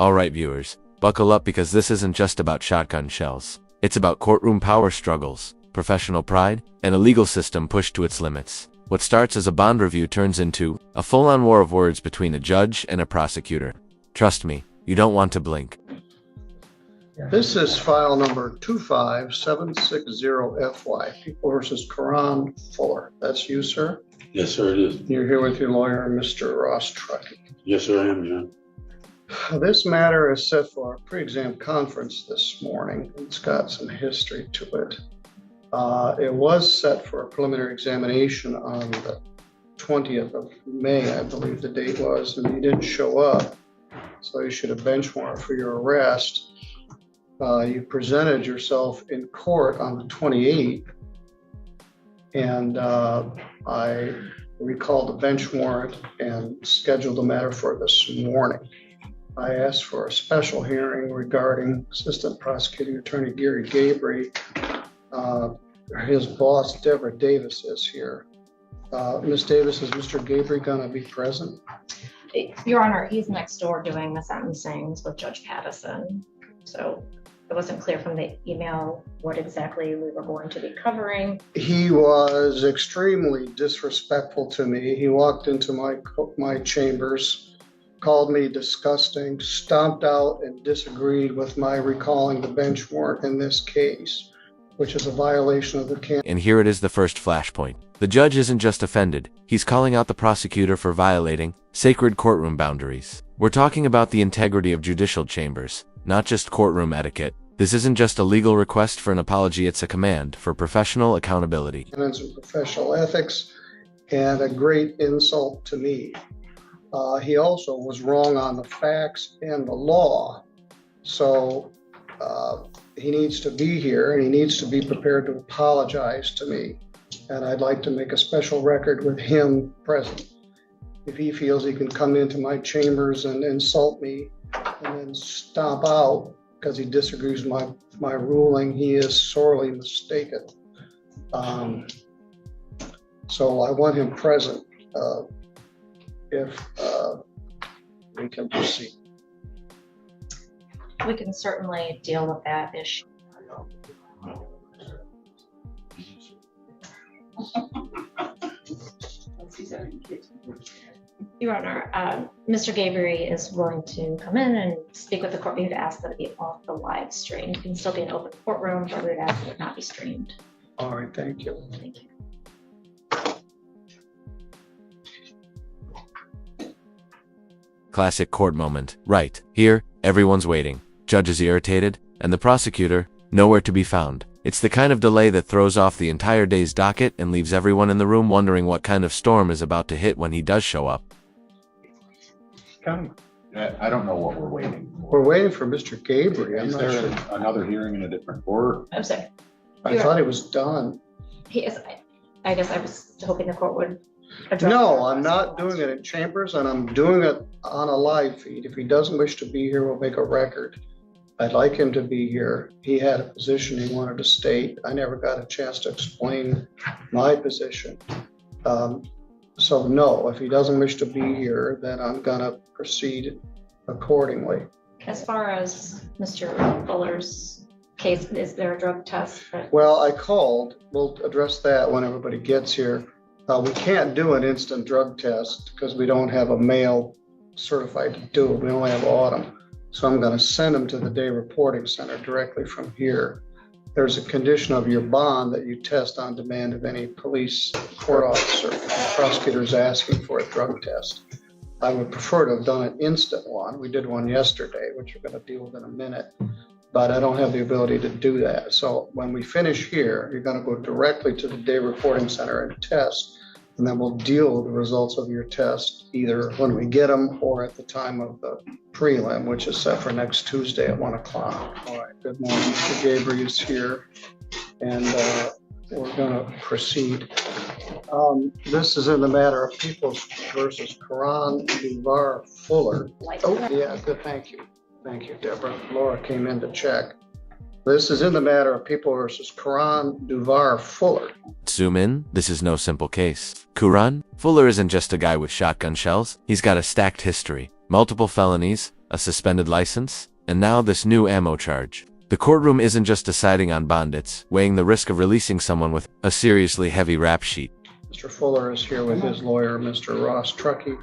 Alright viewers, buckle up because this isn't just about shotgun shells. It's about courtroom power struggles, professional pride, and a legal system pushed to its limits. What starts as a bond review turns into a full-on war of words between a judge and a prosecutor. Trust me, you don't want to blink. This is file number 25760FY, People versus Kuran Fuller. That's you, sir? Yes, sir, it is. You're here with your lawyer, Mr. Ross Truckee. Yes, sir, I am, John. This matter is set for a pre-exam conference this morning. It's got some history to it. It was set for a preliminary examination on the 20th of May, I believe the date was, and you didn't show up. So you should have bench warrant for your arrest. You presented yourself in court on the 28th, and I recalled the bench warrant and scheduled the matter for this morning. I asked for a special hearing regarding Assistant Prosecutor Gary Gabry. His boss, Deborah Davis, is here. Ms. Davis, is Mr. Gabry going to be present? Your Honor, he's next door doing the sentencings with Judge Pattison. So it wasn't clear from the email what exactly we were going to be covering. He was extremely disrespectful to me. He walked into my chambers, called me disgusting, stomped out and disagreed with my recalling the bench warrant in this case, which is a violation of the And here it is, the first flashpoint. The judge isn't just offended, he's calling out the prosecutor for violating sacred courtroom boundaries. We're talking about the integrity of judicial chambers, not just courtroom etiquette. This isn't just a legal request for an apology, it's a command for professional accountability. And professional ethics, and a great insult to me. He also was wrong on the facts and the law. So he needs to be here, and he needs to be prepared to apologize to me. And I'd like to make a special record with him present. If he feels he can come into my chambers and insult me and then stomp out because he disagrees with my ruling, he is sorely mistaken. So I want him present if we can proceed. We can certainly deal with that issue. Your Honor, Mr. Gabry is willing to come in and speak with the court. We would ask that it be off the live stream. It can still be an open courtroom, but we would ask that it not be streamed. All right, thank you. Thank you. Classic court moment. Right here, everyone's waiting. Judge is irritated, and the prosecutor, nowhere to be found. It's the kind of delay that throws off the entire day's docket and leaves everyone in the room wondering what kind of storm is about to hit when he does show up. I don't know what we're waiting for. We're waiting for Mr. Gabry. Is there another hearing in a different court? I'm sorry. I thought he was done. He is. I guess I was hoping the court would address. No, I'm not doing it in chambers, and I'm doing it on a live feed. If he doesn't wish to be here, we'll make a record. I'd like him to be here. He had a position he wanted to state. I never got a chance to explain my position. So no, if he doesn't wish to be here, then I'm gonna proceed accordingly. As far as Mr. Fuller's case, is there a drug test? Well, I called. We'll address that when everybody gets here. We can't do an instant drug test because we don't have a male certified to do it. We only have Autumn. So I'm going to send him to the day reporting center directly from here. There's a condition of your bond that you test on demand of any police court officer. The prosecutor is asking for a drug test. I would prefer to have done an instant one. We did one yesterday, which we're going to deal with in a minute, but I don't have the ability to do that. So when we finish here, you're going to go directly to the day reporting center and test, and then we'll deal with the results of your test either when we get them or at the time of the prelim, which is set for next Tuesday at 1 o'clock. All right, good morning. Mr. Gabry is here, and we're going to proceed. This is in the matter of People versus Kuran Fuller. Oh, yeah, good. Thank you. Thank you, Deborah. Laura came in to check. This is in the matter of People versus Kuran Fuller. Zoom in, this is no simple case. Kuran Fuller isn't just a guy with shotgun shells. He's got a stacked history, multiple felonies, a suspended license, and now this new ammo charge. The courtroom isn't just deciding on bond, it's weighing the risk of releasing someone with a seriously heavy rap sheet. Mr. Fuller is here with his lawyer, Mr. Ross Truckee.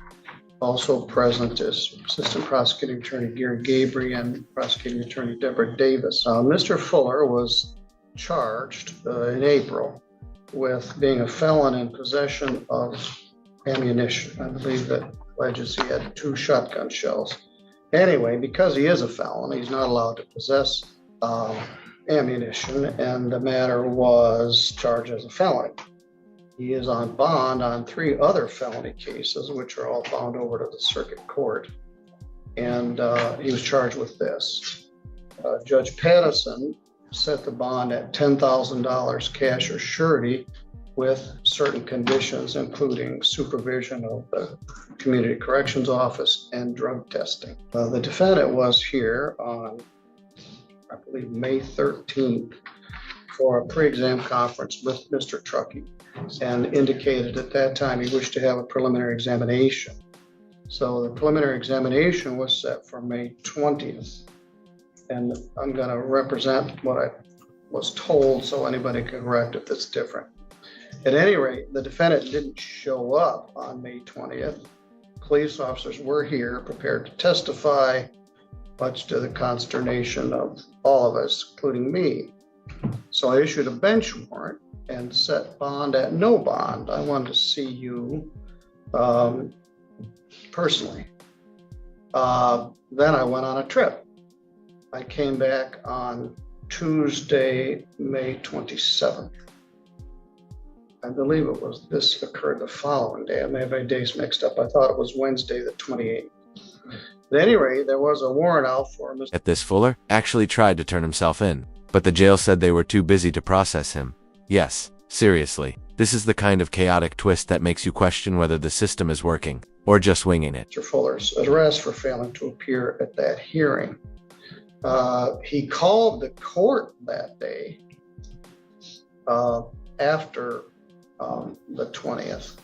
Also present is Assistant Prosecuting Attorney Gary Gabry and Prosecuting Attorney Deborah Davis. Mr. Fuller was charged in April with being a felon in possession of ammunition. I believe that alleges he had 2 shotgun shells. Anyway, because he is a felon, he's not allowed to possess ammunition, and the matter was charged as a felony. He is on bond on 3 other felony cases, which are all bound over to the circuit court. And he was charged with this. Judge Pattison set the bond at $10,000 cash or surety with certain conditions, including supervision of the Community Corrections Office and drug testing. The defendant was here on, I believe, May 13th for a pre-exam conference with Mr. Truckee, and indicated at that time he wished to have a preliminary examination. So the preliminary examination was set for May 20th. And I'm going to represent what I was told so anybody can correct if it's different. At any rate, the defendant didn't show up on May 20th. Police officers were here prepared to testify, much to the consternation of all of us, including me. So I issued a bench warrant and set bond at no bond. I wanted to see you personally. Then I went on a trip. I came back on Tuesday, May 27th. I believe this occurred the following day. I may have my days mixed up. I thought it was Wednesday, the 28th. At any rate, there was a warrant out for Mr. At this, Fuller actually tried to turn himself in, but the jail said they were too busy to process him. Yes, seriously, this is the kind of chaotic twist that makes you question whether the system is working or just winging it. Mr. Fuller's arrest for failing to appear at that hearing. He called the court that day after the 20th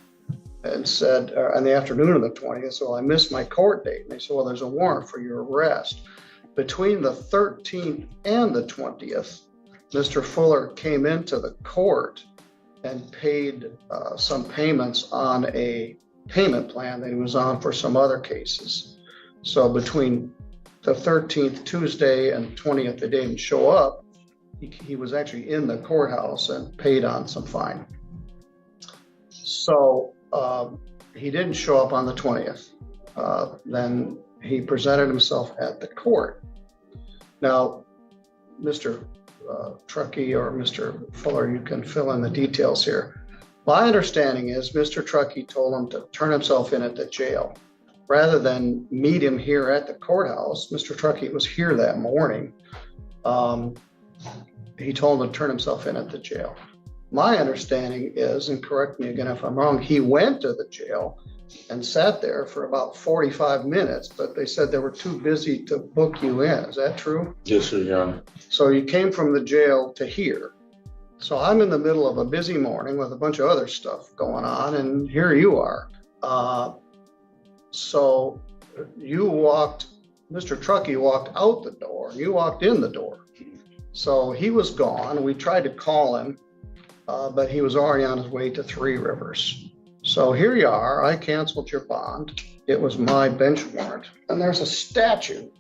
and said, in the afternoon of the 20th, so I missed my court date. And they said, well, there's a warrant for your arrest. Between the 13th and the 20th, Mr. Fuller came into the court and paid some payments on a payment plan that he was on for some other cases. So between the 13th, Tuesday, and 20th, they didn't show up. He was actually in the courthouse and paid on some fine. So he didn't show up on the 20th. Then he presented himself at the court. Now, Mr. Truckee or Mr. Fuller, you can fill in the details here. My understanding is Mr. Truckee told him to turn himself in at the jail. Rather than meet him here at the courthouse, Mr. Truckee was here that morning. He told him to turn himself in at the jail. My understanding is, and correct me again if I'm wrong, he went to the jail and sat there for about 45 minutes, but they said they were too busy to book you in. Is that true? Yes, sir, Your Honor. So you came from the jail to here. So I'm in the middle of a busy morning with a bunch of other stuff going on, and here you are. So you Mr. Truckee walked out the door, you walked in the door. So he was gone. We tried to call him, but he was already on his way to Three Rivers. So here you are. I canceled your bond. It was my bench warrant. And there's a statute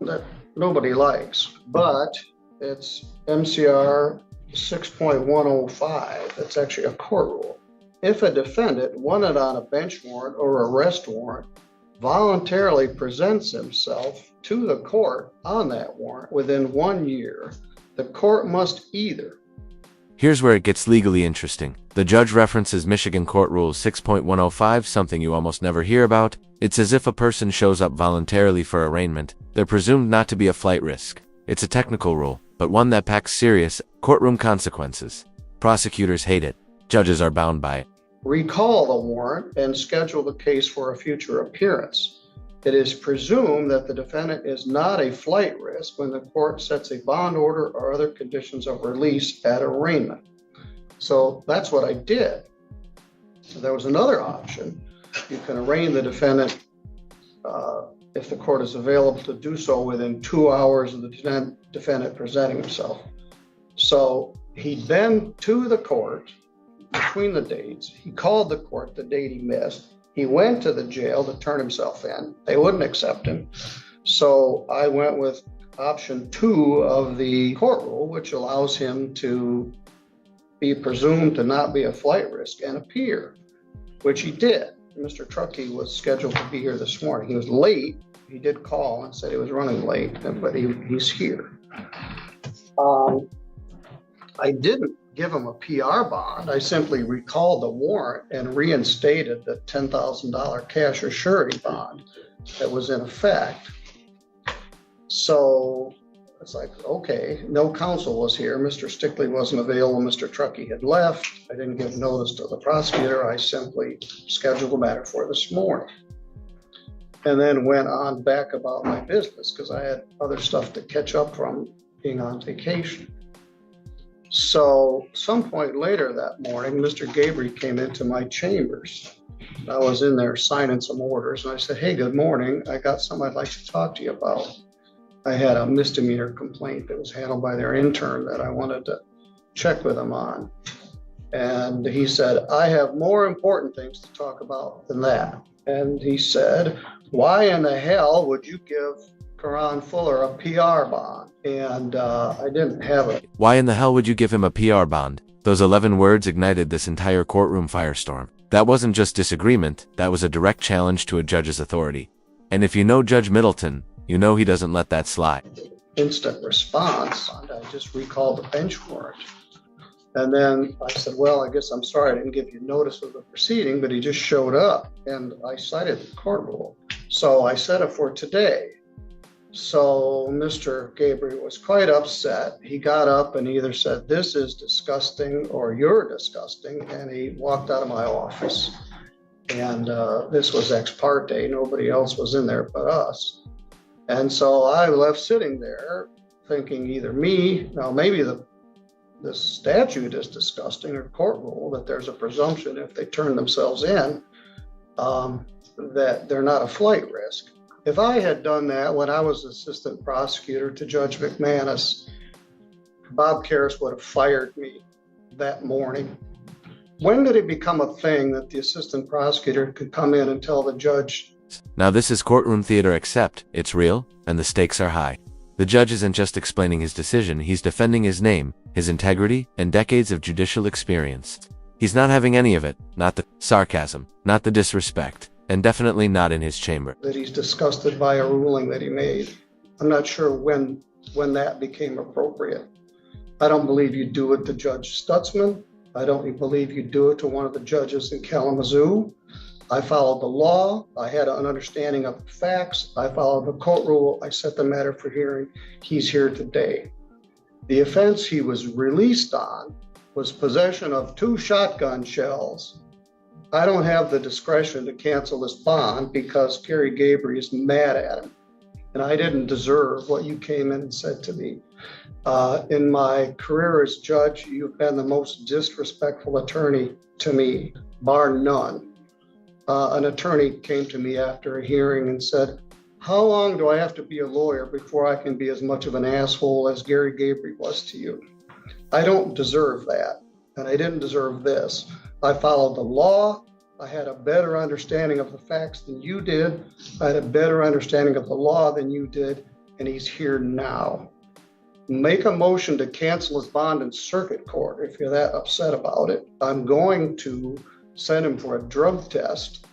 that nobody likes, but it's MCR 6.105. It's actually a court rule. If a defendant wanted on a bench warrant or arrest warrant voluntarily presents himself to the court on that warrant within 1 year, the court must either. Here's where it gets legally interesting. The judge references Michigan Court Rule 6.105, something you almost never hear about. It's as if a person shows up voluntarily for arraignment. They're presumed not to be a flight risk. It's a technical rule, but one that packs serious courtroom consequences. Prosecutors hate it. Judges are bound by it. Recall the warrant and schedule the case for a future appearance. It is presumed that the defendant is not a flight risk when the court sets a bond order or other conditions of release at arraignment. So that's what I did. So there was another option. You can arraign the defendant if the court is available to do so within 2 hours of the defendant presenting himself. So he'd been to the court between the dates. He called the court the date he missed. He went to the jail to turn himself in. They wouldn't accept him. So I went with option 2 of the court rule, which allows him to be presumed to not be a flight risk and appear, which he did. Mr. Truckee was scheduled to be here this morning. He was late. He did call and said he was running late, but he's here. I didn't give him a PR bond. I simply recalled the warrant and reinstated the $10,000 cash or surety bond that was in effect. So it's like, okay, no counsel was here. Mr. Stickley wasn't available. Mr. Truckee had left. I didn't give notice to the prosecutor. I simply scheduled the matter for this morning. And then went on back about my business because I had other stuff to catch up from being on vacation. So some point later that morning, Mr. Gabry came into my chambers. I was in there signing some orders and I said, hey, good morning. I got something I'd like to talk to you about. I had a misdemeanor complaint that was handled by their intern that I wanted to check with him on. And he said, I have more important things to talk about than that. And he said, why in the hell would you give Kuran Fuller a PR bond? And I didn't have it. Why in the hell would you give him a PR bond? Those 11 words ignited this entire courtroom firestorm. That wasn't just disagreement, that was a direct challenge to a judge's authority. And if you know Judge Middleton, you know he doesn't let that slide. Instant response. I just recalled the bench warrant. And then I said, well, I guess I'm sorry I didn't give you notice of the proceeding, but he just showed up and I cited the court rule. So I set it for today. So Mr. Gabry was quite upset. He got up and either said, this is disgusting or you're disgusting. And he walked out of my office. And this was ex parte. Nobody else was in there but us. And so I left sitting there thinking either maybe the statute is disgusting or court rule that there's a presumption if they turn themselves in that they're not a flight risk. If I had done that when I was assistant prosecutor to Judge McManus, Bob Karras would have fired me that morning. When did it become a thing that the assistant prosecutor could come in and tell the judge? Now this is courtroom theater, except it's real and the stakes are high. The judge isn't just explaining his decision, he's defending his name, his integrity, and decades of judicial experience. He's not having any of it, not the sarcasm, not the disrespect, and definitely not in his chamber. That he's disgusted by a ruling that he made. I'm not sure when that became appropriate. I don't believe you do it to Judge Stutzman. I don't believe you do it to one of the judges in Kalamazoo. I followed the law. I had an understanding of the facts. I followed the court rule. I set the matter for hearing. He's here today. The offense he was released on was possession of 2 shotgun shells. I don't have the discretion to cancel this bond because Gary Gabry is mad at him. And I didn't deserve what you came in and said to me. In my career as judge, you've been the most disrespectful attorney to me, bar none. An attorney came to me after a hearing and said, how long do I have to be a lawyer before I can be as much of an asshole as Gary Gabry was to you? I don't deserve that, and I didn't deserve this. I followed the law. I had a better understanding of the facts than you did. I had a better understanding of the law than you did, and he's here now. Make a motion to cancel his bond in circuit court if you're that upset about it. I'm going to send him for a drug test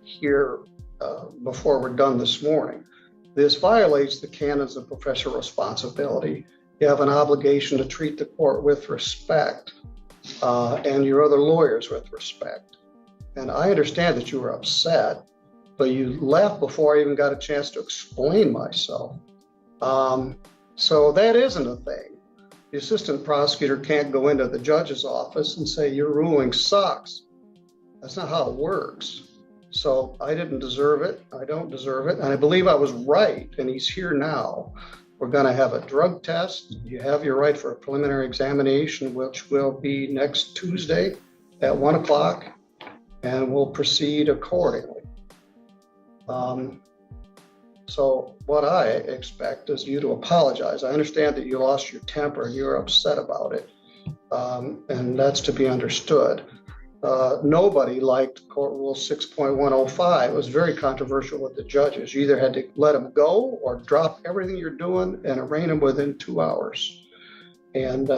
here before we're done this morning. This violates the canons of professional responsibility. You have an obligation to treat the court with respect and your other lawyers with respect. And I understand that you were upset, but you left before I even got a chance to explain myself. So that isn't a thing. The assistant prosecutor can't go into the judge's office and say, your ruling sucks. That's not how it works. So I didn't deserve it. I don't deserve it. And I believe I was right. And he's here now. We're going to have a drug test. You have your right for a preliminary examination, which will be next Tuesday at 1 o'clock. And we'll proceed accordingly. So what I expect is you to apologize. I understand that you lost your temper and you're upset about it. And that's to be understood. Nobody liked Court Rule 6.105. It was very controversial with the judges. You either had to let them go or drop everything you're doing and arraign them within 2 hours. And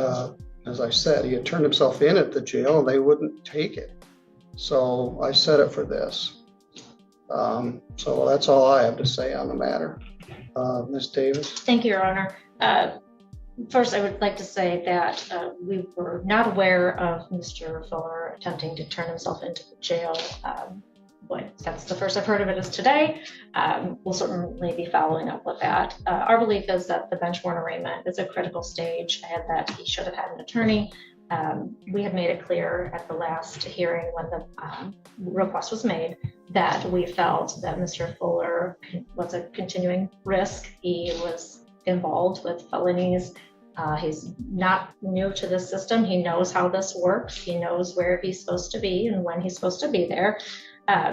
as I said, he had turned himself in at the jail and they wouldn't take it. So I set it for this. So that's all I have to say on the matter. Ms. Davis? Thank you, Your Honor. First, I would like to say that we were not aware of Mr. Fuller attempting to turn himself into the jail. But that's the first I've heard of it is today. We'll certainly be following up with that. Our belief is that the bench warrant arraignment is a critical stage and that he should have had an attorney. We had made it clear at the last hearing when the request was made that we felt that Mr. Fuller was a continuing risk. He was involved with felonies. He's not new to this system. He knows how this works. He knows where he's supposed to be and when he's supposed to be there.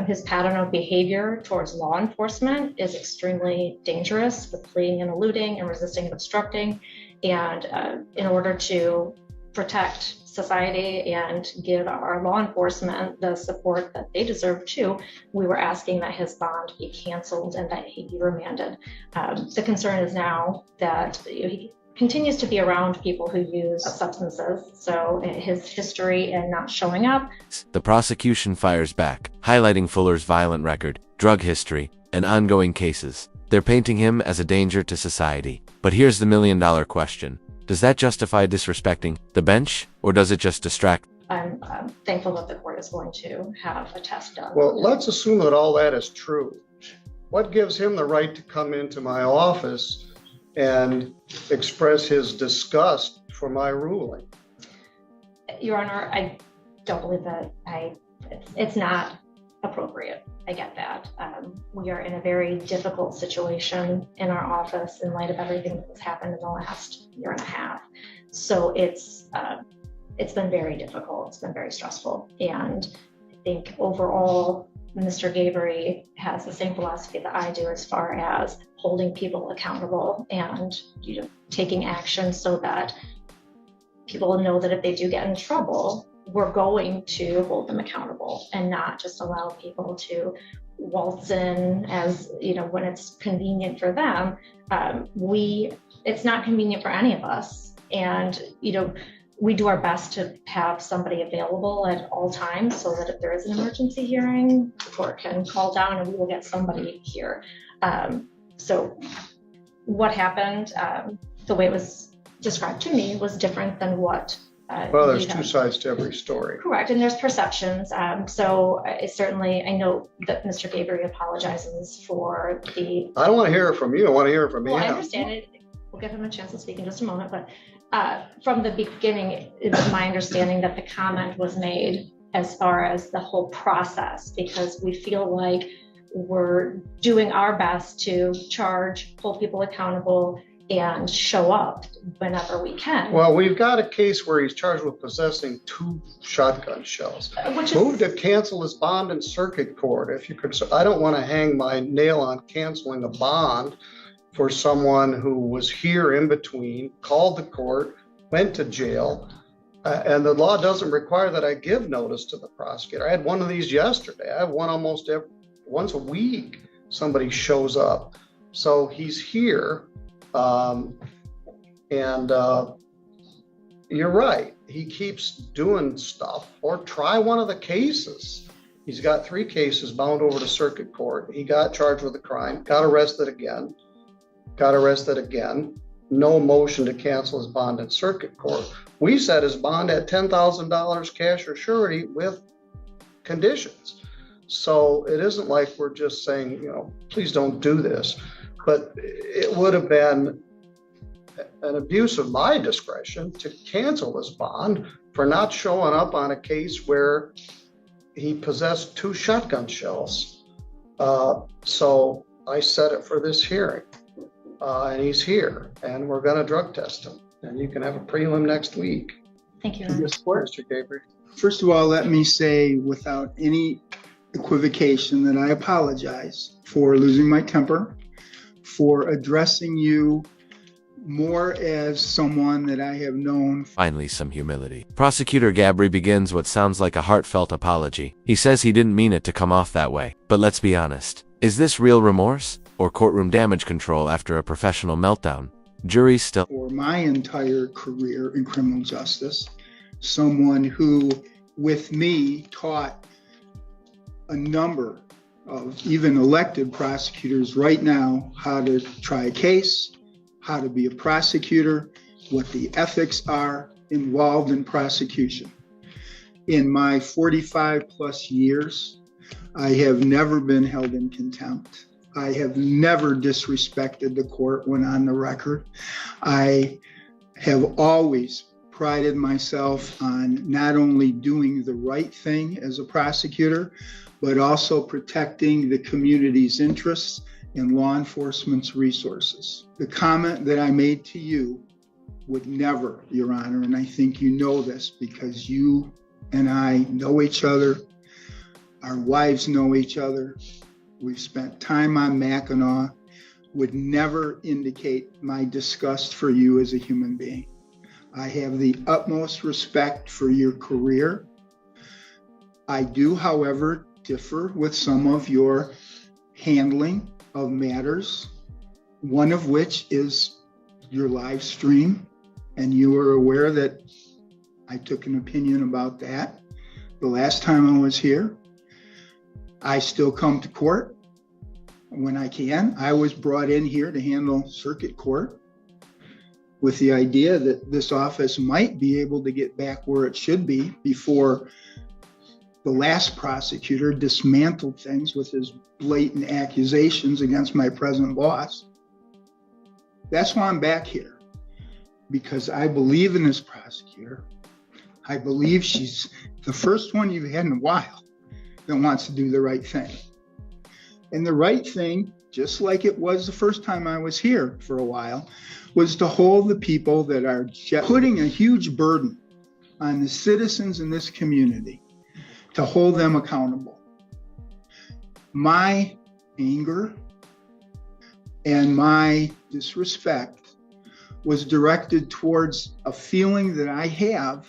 His pattern of behavior towards law enforcement is extremely dangerous, with fleeing and eluding and resisting and obstructing. And in order to protect society and give our law enforcement the support that they deserve too, we were asking that his bond be canceled and that he be remanded. The concern is now that he continues to be around people who use substances. So his history and not showing up. The prosecution fires back, highlighting Fuller's violent record, drug history, and ongoing cases. They're painting him as a danger to society. But here's the million-dollar question. Does that justify disrespecting the bench, or does it just distract? I'm thankful that the court is going to have a test done. Well, let's assume that all that is true. What gives him the right to come into my office and express his disgust for my ruling? Your Honor, I don't believe that it's not appropriate. I get that. We are in a very difficult situation in our office in light of everything that has happened in the last year and a half. So it's been very difficult. It's been very stressful. And I think overall, Mr. Gabry has the same philosophy that I do as far as holding people accountable and taking action so that people know that if they do get in trouble, we're going to hold them accountable and not just allow people to waltz in as, when it's convenient for them. It's not convenient for any of us. And, we do our best to have somebody available at all times so that if there is an emergency hearing, the court can call down and we will get somebody here. So what happened, the way it was described to me was different than what well, there's two sides to every story. Correct, and there's perceptions. So I know that Mr. Gabry apologizes for the... I don't want to hear it from you. I want to hear it from Well, him. I understand it. We'll give him a chance to speak in just a moment. But from the beginning, it was my understanding that the comment was made as far as the whole process, because we feel like we're doing our best to charge, hold people accountable, and show up whenever we can. Well, we've got a case where he's charged with possessing 2 shotgun shells. Move to cancel his bond in circuit court. If you could, I don't want to hang my nail on canceling a bond for someone who was here in between, called the court, went to jail, and the law doesn't require that I give notice to the prosecutor. I had one of these yesterday. I have one almost once a week. Somebody shows up. So he's here. You're right. He keeps doing stuff. Or try one of the cases. He's got 3 cases bound over to circuit court. He got charged with a crime, got arrested again. No motion to cancel his bond in circuit court. We set his bond at $10,000 cash or surety with conditions. So it isn't like we're just saying, please don't do this. But it would have been an abuse of my discretion to cancel his bond for not showing up on a case where he possessed 2 shotgun shells. So I set it for this hearing, and he's here, and we're going to drug test him, and you can have a prelim next week. Thank you. Mr. Gabry. First of all, let me say, without any equivocation that I apologize for losing my temper, for addressing you more as someone that I have known. Finally, some humility. Prosecutor Gabry begins what sounds like a heartfelt apology. He says he didn't mean it to come off that way. But let's be honest. Is this real remorse or courtroom damage control after a professional meltdown? Jury's still. For my entire career in criminal justice, someone who, with me, taught a number of even elected prosecutors right now how to try a case, how to be a prosecutor, what the ethics are involved in prosecution. In my 45 plus years, I have never been held in contempt. I have never disrespected the court when on the record. I have always prided myself on not only doing the right thing as a prosecutor, but also protecting the community's interests and law enforcement's resources. The comment that I made to you would never, Your Honor, and I think you know this because you and I know each other, our wives know each other, we've spent time on Mackinac, would never indicate my disgust for you as a human being. I have the utmost respect for your career. I do, however, differ with some of your handling of matters, one of which is your live stream, and you are aware that I took an opinion about that the last time I was here. I still come to court when I can. I was brought in here to handle circuit court with the idea that this office might be able to get back where it should be before the last prosecutor dismantled things with his blatant accusations against my present boss. That's why I'm back here, because I believe in this prosecutor. I believe she's the first one you've had in a while that wants to do the right thing. And the right thing, just like it was the first time I was here for a while, was to hold the people that are putting a huge burden on the citizens in this community, to hold them accountable. My anger and my disrespect was directed towards a feeling that I have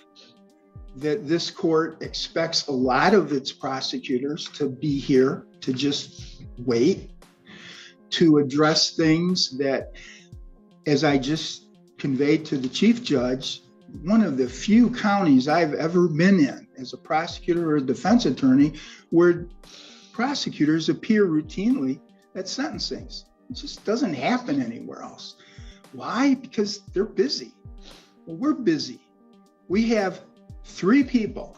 that this court expects a lot of its prosecutors to be here, to just wait, to address things that, as I just conveyed to the chief judge, one of the few counties I've ever been in as a prosecutor or a defense attorney where prosecutors appear routinely at sentencings. It just doesn't happen anywhere else. Why? Because they're busy. Well, we're busy. We have 3 people.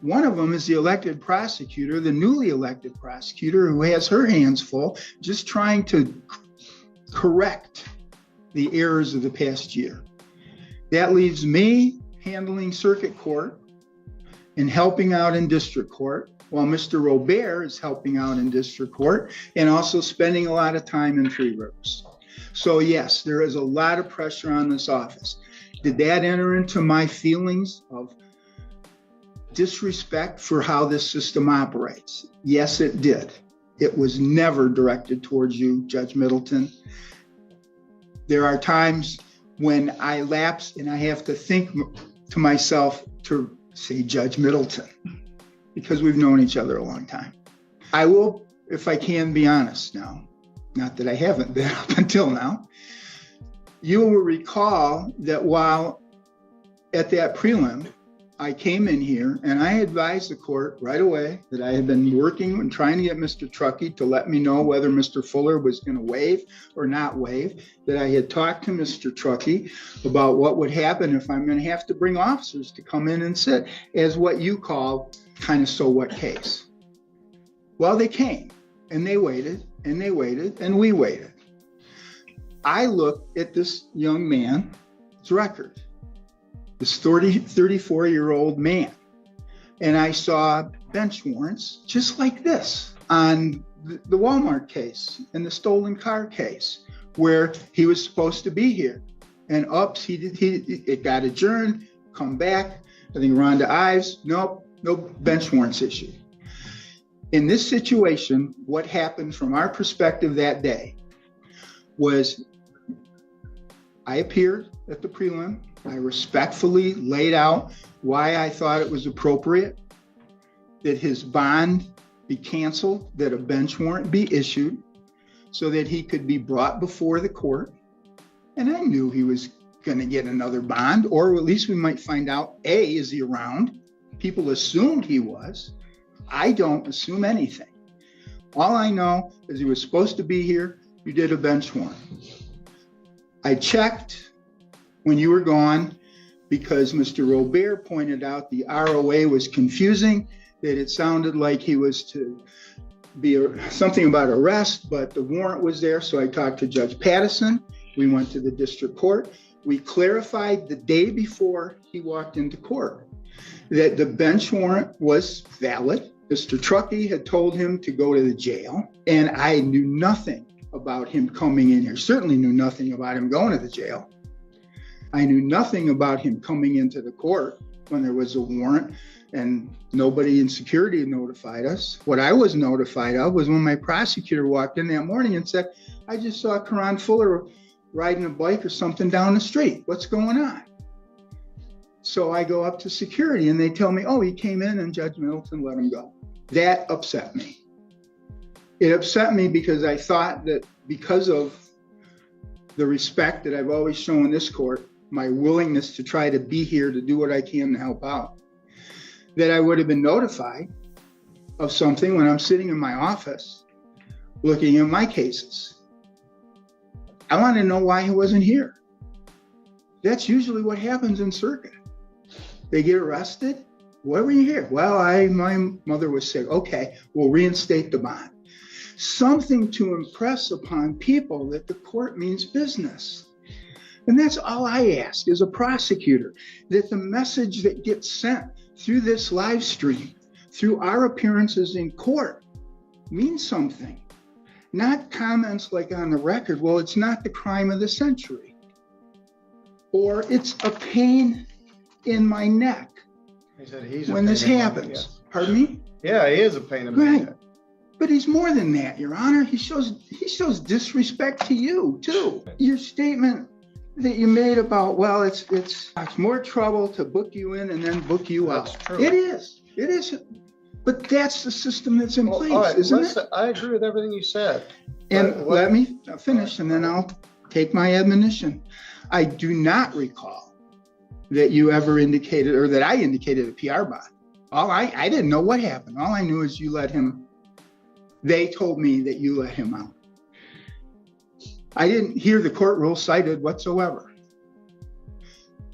One of them is the elected prosecutor, the newly elected prosecutor who has her hands full, just trying to correct the errors of the past year. That leaves me handling circuit court and helping out in district court, while Mr. Robert is helping out in district court and also spending a lot of time in Three Rivers. So yes, there is a lot of pressure on this office. Did that enter into my feelings of disrespect for how this system operates? Yes, it did. It was never directed towards you, Judge Middleton. There are times when I lapse and I have to think to myself to say Judge Middleton, because we've known each other a long time. I will, if I can, be honest now, not that I haven't been up until now. You will recall that while at that prelim, I came in here and I advised the court right away that I had been working and trying to get Mr. Truckee to let me know whether Mr. Fuller was going to waive or not waive, that I had talked to Mr. Truckee about what would happen if I'm going to have to bring officers to come in and sit as what you call kind of so what case. Well, they came and they waited and they waited and we waited. I looked at this young man's record, this 34-year-old man, and I saw bench warrants just like this on the Walmart case and the stolen car case, where he was supposed to be here. And it got adjourned, come back. I think Rhonda Ives, nope, no bench warrants issued. In this situation, what happened from our perspective that day was I appeared at the prelim. I respectfully laid out why I thought it was appropriate that his bond be canceled, that a bench warrant be issued so that he could be brought before the court. And I knew he was going to get another bond, or at least we might find out, A, is he around? People assumed he was. I don't assume anything. All I know is he was supposed to be here. You did a bench warrant. I checked when you were gone because Mr. Robert pointed out the ROA was confusing, that it sounded like he was to be something about arrest, but the warrant was there. So I talked to Judge Pattison. We went to the district court. We clarified the day before he walked into court that the bench warrant was valid. Mr. Truckee had told him to go to the jail, and I knew nothing about him coming in here. Certainly knew nothing about him going to the jail. I knew nothing about him coming into the court when there was a warrant, and nobody in security notified us. What I was notified of was when my prosecutor walked in that morning and said, I just saw Kuran Fuller riding a bike or something down the street. What's going on? So I go up to security and they tell me, oh, he came in and Judge Middleton let him go. That upset me. It upset me because I thought that because of the respect that I've always shown in this court, my willingness to try to be here to do what I can to help out, that I would have been notified of something when I'm sitting in my office looking at my cases. I want to know why he wasn't here. That's usually what happens in circuit. They get arrested. Why were you here? Well, my mother was sick. Okay, we'll reinstate the bond. Something to impress upon people that the court means business. And that's all I ask as a prosecutor, that the message that gets sent through this live stream, through our appearances in court, means something. Not comments like on the record, well, it's not the crime of the century. Or it's a pain in my neck He said he's a when this pain in the happens. neck. Pardon me? Yeah, he is a pain in the Right. neck. But he's more than that, Your Honor. He shows disrespect to you, too. Your statement that you made about, well, it's more trouble to book you in and then book you out. That's true. It is. But that's the system that's in place, All right, isn't listen, it? I agree with everything you said. And But let me finish, and then I'll take my admonition. I do not recall that you ever indicated, or that I indicated a PR bond. I didn't know what happened. All I knew is you let him. They told me that you let him out. I didn't hear the court rule cited whatsoever.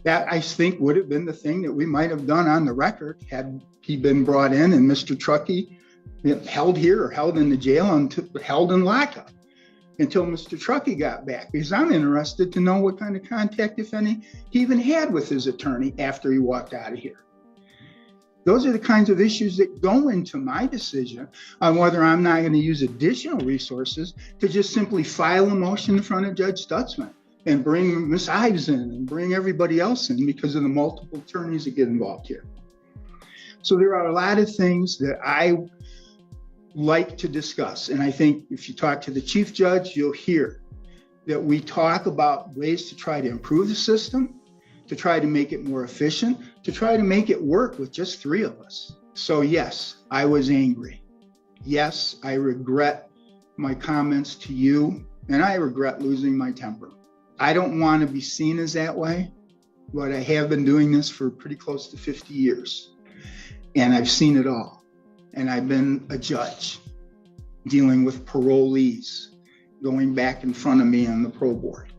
That, I think, would have been the thing that we might have done on the record had he been brought in and Mr. Truckee held here or held in the jail and held in lockup until Mr. Truckee got back, because I'm interested to know what kind of contact, if any, he even had with his attorney after he walked out of here. Those are the kinds of issues that go into my decision on whether I'm not going to use additional resources to just simply file a motion in front of Judge Stutzman and bring Ms. Ives in and bring everybody else in because of the multiple attorneys that get involved here. So there are a lot of things that I like to discuss. And I think if you talk to the Chief Judge, you'll hear that we talk about ways to try to improve the system, to try to make it more efficient, to try to make it work with just three of us. So yes, I was angry. Yes, I regret my comments to you, and I regret losing my temper. I don't want to be seen as that way, but I have been doing this for pretty close to 50 years, and I've seen it all. And I've been a judge dealing with parolees going back in front of me on the pro board.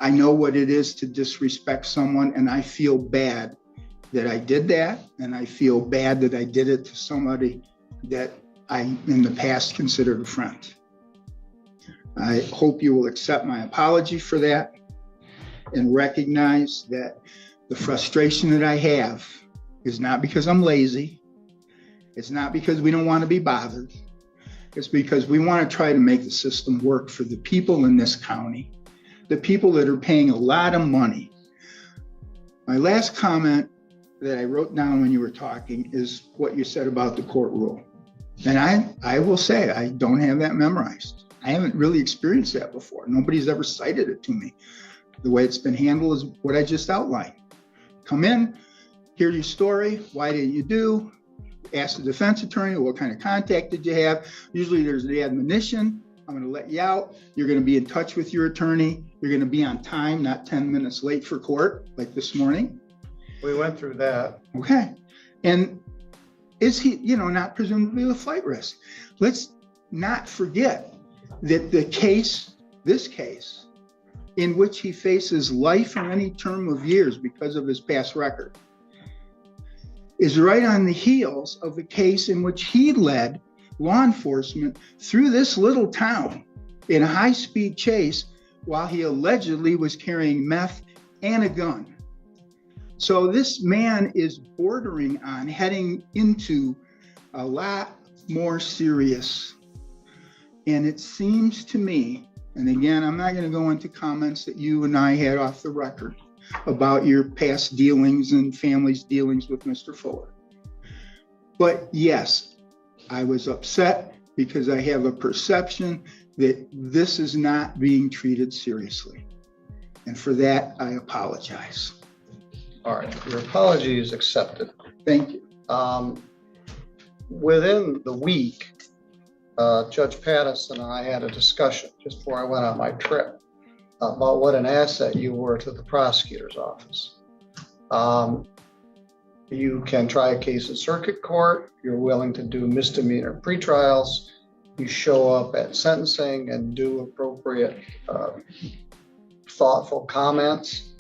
I know what it is to disrespect someone, and I feel bad that I did that, and I feel bad that I did it to somebody that I, in the past, considered a friend. I hope you will accept my apology for that and recognize that the frustration that I have is not because I'm lazy. It's not because we don't want to be bothered. It's because we want to try to make the system work for the people in this county, the people that are paying a lot of money. My last comment that I wrote down when you were talking is what you said about the court rule. And I will say, I don't have that memorized. I haven't really experienced that before. Nobody's ever cited it to me. The way it's been handled is what I just outlined. Come in, hear your story. Why did you do? Ask the defense attorney, what kind of contact did you have? Usually there's the admonition. I'm going to let you out. You're going to be in touch with your attorney. You're going to be on time, not 10 minutes late for court, like this morning. We went through that. Okay. And is he, not presumed to be a flight risk? Let's not forget that this case, in which he faces life or any term of years because of his past record, is right on the heels of a case in which he led law enforcement through this little town in a high-speed chase while he allegedly was carrying meth and a gun. So this man is bordering on heading into a lot more serious. And it seems to me, and again, I'm not going to go into comments that you and I had off the record about your past dealings and family's dealings with Mr. Fuller. But yes, I was upset because I have a perception that this is not being treated seriously. And for that, I apologize. All right, your apology is accepted. Thank you. Within the week, Judge Patterson and I had a discussion just before I went on my trip about what an asset you were to the prosecutor's office. You can try a case in circuit court. You're willing to do misdemeanor pretrials. You show up at sentencing and do appropriate, thoughtful comments.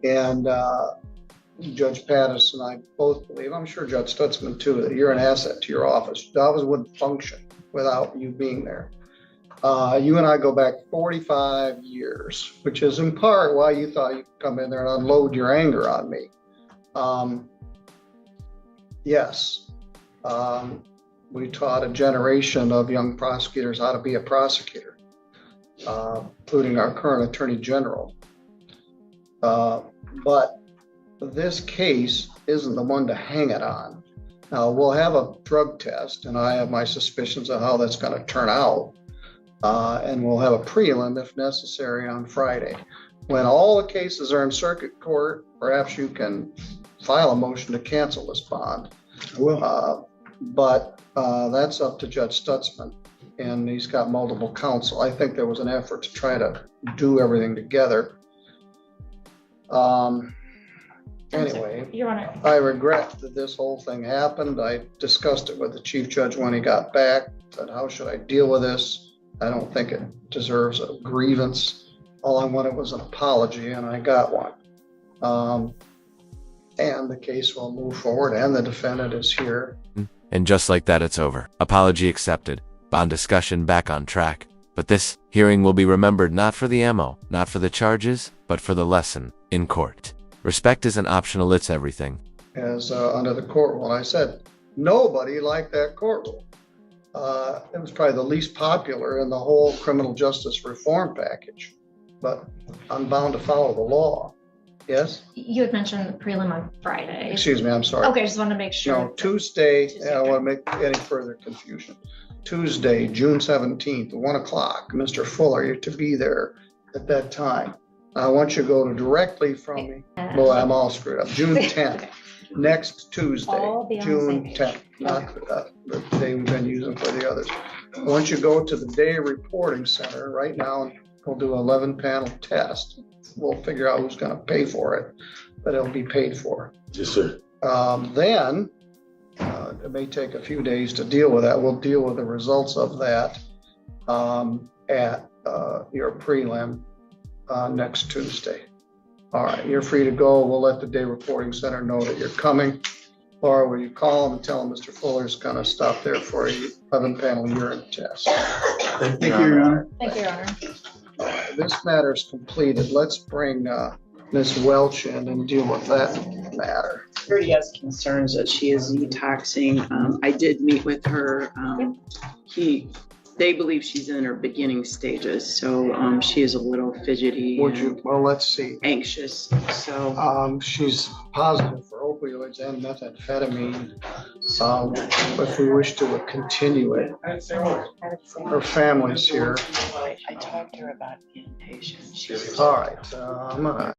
And Judge Patterson and I both believe, I'm sure Judge Stutzman too, that you're an asset to your office. The office wouldn't function without you being there. You and I go back 45 years, which is in part why you thought you could come in there and unload your anger on me. Yes, we taught a generation of young prosecutors how to be a prosecutor, including our current Attorney General. But this case isn't the one to hang it on. Now, we'll have a drug test, and I have my suspicions of how that's going to turn out. And we'll have a prelim, if necessary, on Friday. When all the cases are in circuit court, perhaps you can file a motion to cancel this bond. I will. But that's up to Judge Stutzman, and he's got multiple counsel. I think there was an effort to try to do everything together. Anyway, Your Honor. I regret that this whole thing happened. I discussed it with the Chief Judge when he got back, said, how should I deal with this? I don't think it deserves a grievance. All I wanted was an apology, and I got one. And the case will move forward, and the defendant is here. And just like that, it's over. Apology accepted. Bond discussion back on track. But this hearing will be remembered not for the ammo, not for the charges, but for the lesson in court. Respect isn't optional, it's everything. As under the court rule, I said, nobody liked that court rule. It was probably the least popular in the whole criminal justice reform package, but I'm bound to follow the law. Yes? You had mentioned the prelim on Friday. Excuse me, I'm sorry. Okay, I just want to make sure. No, Tuesday, I don't want to make any further confusion. Tuesday, June 17th, 1 o'clock, Mr. Fuller, you're to be there at that time. I want you to go directly from me. Well, I'm all screwed up. June 10th, Okay. next Tuesday, All be on the same June page. 10th, not the day we've been using for the others. I want you to go to the day reporting center right now, and we'll do an 11 panel test. We'll figure out who's going to pay for it, but it'll be paid for. Yes, sir. Then it may take a few days to deal with that. We'll deal with the results of that at your prelim next Tuesday. All right, you're free to go. We'll let the day reporting center know that you're coming. Or will you call them and tell them Mr. Fuller's going to stop there for a 11 panel urine test? Thank you, Your Honor. Thank you, Your Honor. This matter is completed. Let's bring Ms. Welch in and deal with that matter. Security has concerns that she is detoxing. I did meet with her. They believe she's in her beginning stages, so she is a little fidgety Well, let's see. anxious. So She's positive for opioids and methamphetamine. if we wish to continue it. Her family's here. I talked to her about inpatient. All right, I'm gonna